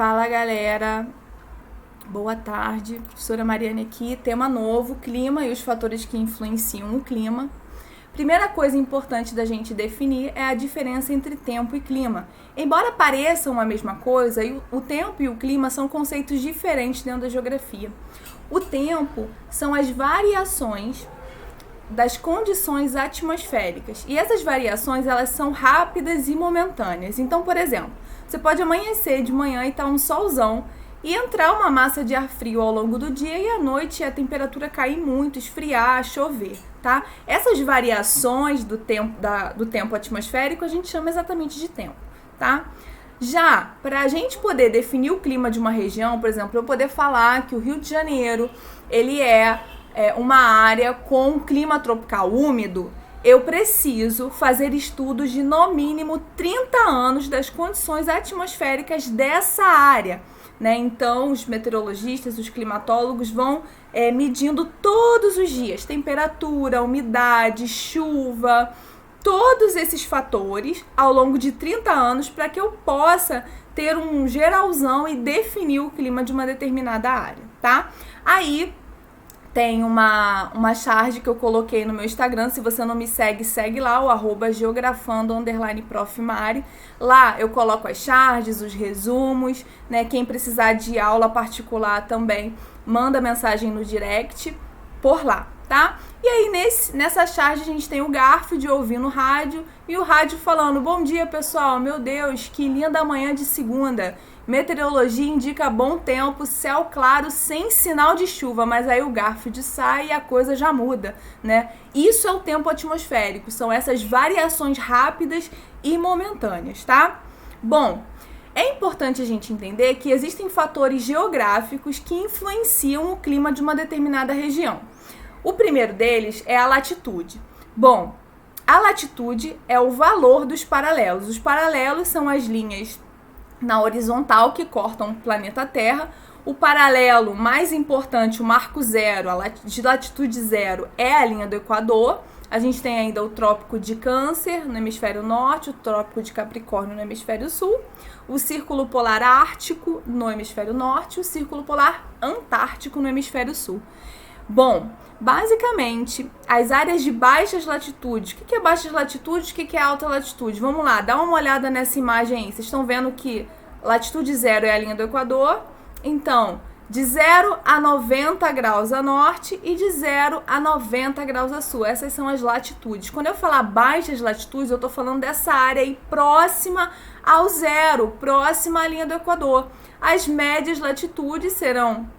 Fala galera, boa tarde, professora Mariane aqui, tema novo, clima e os fatores que influenciam o clima. Primeira coisa importante da gente definir é a diferença entre tempo e clima. Embora pareçam a mesma coisa, o tempo e o clima são conceitos diferentes dentro da geografia. O tempo são as variações das condições atmosféricas e essas variações elas são rápidas e momentâneas. Então, por exemplo, você pode amanhecer de manhã e estar um solzão e entrar uma massa de ar frio ao longo do dia e à noite a temperatura cair muito, esfriar, chover, tá? Essas variações do tempo atmosférico a gente chama exatamente de tempo, tá? Já para a gente poder definir o clima de uma região, por exemplo, eu poder falar que o Rio de Janeiro ele é uma área com clima tropical úmido, eu preciso fazer estudos de no mínimo 30 anos das condições atmosféricas dessa área, né? Então, os meteorologistas, os climatólogos vão medindo todos os dias temperatura, umidade, chuva, todos esses fatores ao longo de 30 anos para que eu possa ter um geralzão e definir o clima de uma determinada área, tá? Aí tem uma charge que eu coloquei no meu Instagram. Se você não me segue, segue lá, o @geografando_profmari. Lá eu coloco as charges, os resumos, né? Quem precisar de aula particular também, manda mensagem no direct por lá, tá? E aí nessa charge a gente tem o Garfield ouvindo rádio e o rádio falando: bom dia pessoal, meu Deus, que linda manhã de segunda. Meteorologia indica bom tempo, céu claro, sem sinal de chuva, mas aí o Garfield sai e a coisa já muda, né? Isso é o tempo atmosférico, são essas variações rápidas e momentâneas, tá? Bom, é importante a gente entender que existem fatores geográficos que influenciam o clima de uma determinada região. O primeiro deles é a latitude. Bom, a latitude é o valor dos paralelos. Os paralelos são as linhas na horizontal que cortam o planeta Terra. O paralelo mais importante, o marco zero, de latitude zero, é a linha do Equador. A gente tem ainda o Trópico de Câncer no hemisfério norte, o Trópico de Capricórnio no hemisfério sul, o Círculo Polar Ártico no hemisfério norte e o Círculo Polar Antártico no hemisfério sul. Bom, basicamente, as áreas de baixas latitudes. O que é baixas latitudes? O que é alta latitude? Vamos lá, dá uma olhada nessa imagem aí. Vocês estão vendo que latitude zero é a linha do Equador. Então, de 0 a 90 graus a norte e de 0 a 90 graus a sul. Essas são as latitudes. Quando eu falar baixas latitudes, eu estou falando dessa área aí próxima ao zero, próxima à linha do Equador. As médias latitudes serão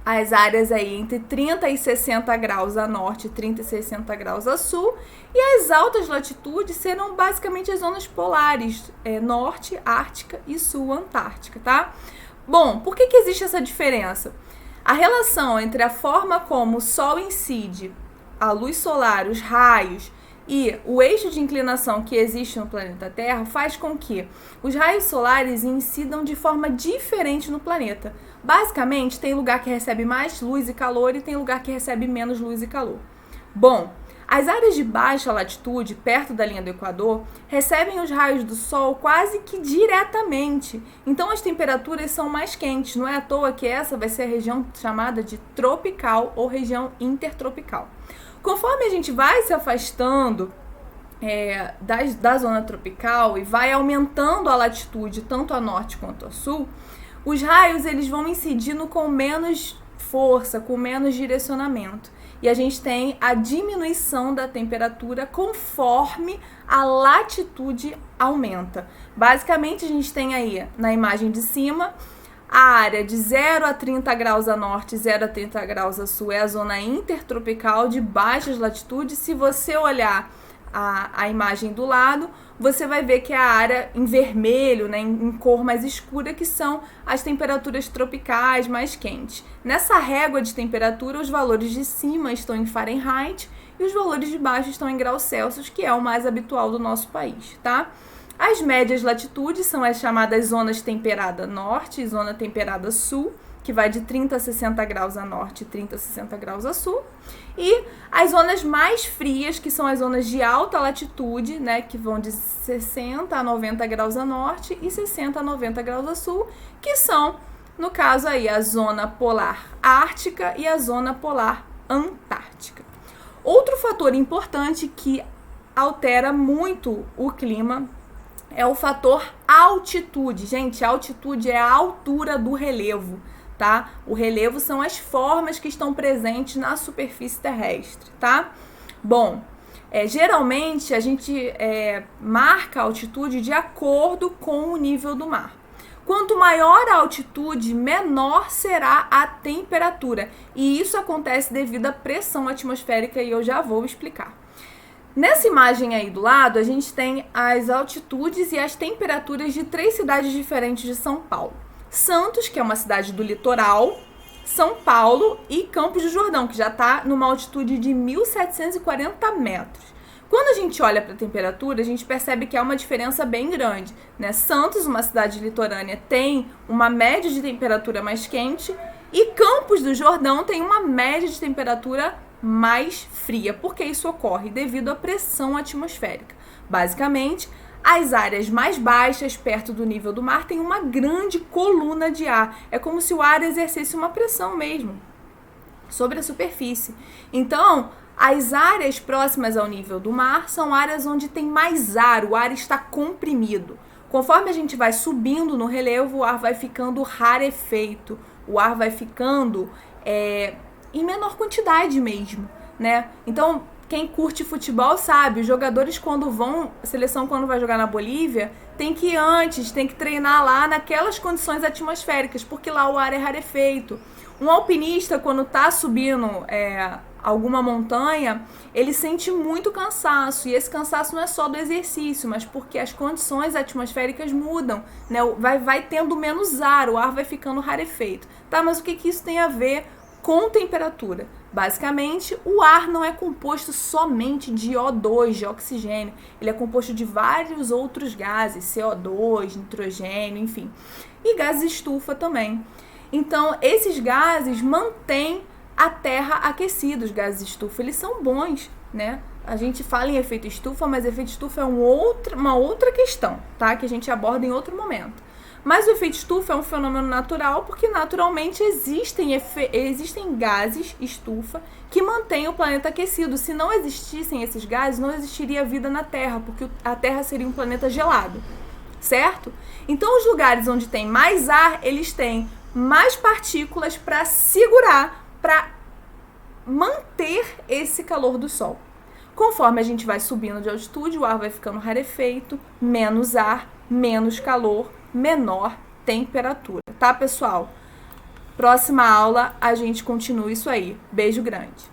as áreas aí entre 30 e 60 graus a norte e 30 e 60 graus a sul. E as altas latitudes serão basicamente as zonas polares, norte, ártica e sul, antártica, tá? Bom, por que existe essa diferença? A relação entre a forma como o Sol incide, a luz solar, os raios e o eixo de inclinação que existe no planeta Terra faz com que os raios solares incidam de forma diferente no planeta. Basicamente, tem lugar que recebe mais luz e calor e tem lugar que recebe menos luz e calor. Bom, as áreas de baixa latitude, perto da linha do Equador, recebem os raios do Sol quase que diretamente. Então, as temperaturas são mais quentes. Não é à toa que essa vai ser a região chamada de tropical ou região intertropical. Conforme a gente vai se afastando da zona tropical e vai aumentando a latitude tanto a norte quanto a sul, os raios eles vão incidindo com menos força, com menos direcionamento. E a gente tem a diminuição da temperatura conforme a latitude aumenta. Basicamente, a gente tem aí na imagem de cima a área de 0 a 30 graus a norte e 0 a 30 graus a sul é a zona intertropical de baixas latitudes. Se você olhar a imagem do lado, você vai ver que é a área em vermelho, né, em cor mais escura, que são as temperaturas tropicais mais quentes. Nessa régua de temperatura, os valores de cima estão em Fahrenheit e os valores de baixo estão em graus Celsius, que é o mais habitual do nosso país, tá? As médias latitudes são as chamadas zonas temperada norte e zona temperada sul, que vai de 30 a 60 graus a norte e 30 a 60 graus a sul. E as zonas mais frias, que são as zonas de alta latitude, né, que vão de 60 a 90 graus a norte e 60 a 90 graus a sul, que são, no caso aí, a zona polar ártica e a zona polar antártica. Outro fator importante que altera muito o clima é o fator altitude. Gente, a altitude é a altura do relevo, tá? O relevo são as formas que estão presentes na superfície terrestre, tá? Bom, geralmente a gente marca a altitude de acordo com o nível do mar. Quanto maior a altitude, menor será a temperatura. E isso acontece devido à pressão atmosférica e eu já vou explicar. Nessa imagem aí do lado, a gente tem as altitudes e as temperaturas de 3 cidades diferentes de São Paulo. Santos, que é uma cidade do litoral, São Paulo e Campos do Jordão, que já está numa altitude de 1.740 metros. Quando a gente olha para a temperatura, a gente percebe que há uma diferença bem grande, né? Santos, uma cidade litorânea, tem uma média de temperatura mais quente e Campos do Jordão tem uma média de temperatura mais fria. Por que isso ocorre? Devido à pressão atmosférica. Basicamente, as áreas mais baixas, perto do nível do mar, têm uma grande coluna de ar. É como se o ar exercesse uma pressão mesmo sobre a superfície. Então, as áreas próximas ao nível do mar são áreas onde tem mais ar, o ar está comprimido. Conforme a gente vai subindo no relevo, o ar vai ficando rarefeito, o ar vai ficando em menor quantidade mesmo, né? Então, quem curte futebol sabe, os jogadores a seleção quando vai jogar na Bolívia, tem que ir antes, tem que treinar lá naquelas condições atmosféricas, porque lá o ar é rarefeito. Um alpinista, quando está subindo alguma montanha, ele sente muito cansaço, e esse cansaço não é só do exercício, mas porque as condições atmosféricas mudam, né? Vai tendo menos ar, o ar vai ficando rarefeito. Tá, mas o que isso tem a ver com temperatura? Basicamente, o ar não é composto somente de O2, de oxigênio. Ele é composto de vários outros gases, CO2, nitrogênio, enfim. E gases estufa também. Então, esses gases mantêm a Terra aquecida. Os gases estufa, eles são bons, né? A gente fala em efeito estufa, mas efeito estufa é uma outra questão, tá? Que a gente aborda em outro momento. Mas o efeito estufa é um fenômeno natural porque naturalmente existem gases estufa que mantêm o planeta aquecido. Se não existissem esses gases, não existiria vida na Terra, porque a Terra seria um planeta gelado, certo? Então, os lugares onde tem mais ar, eles têm mais partículas para segurar, para manter esse calor do Sol. Conforme a gente vai subindo de altitude, o ar vai ficando rarefeito, menos ar, menos calor, menor temperatura, tá, pessoal? Próxima aula a gente continua isso aí. Beijo grande.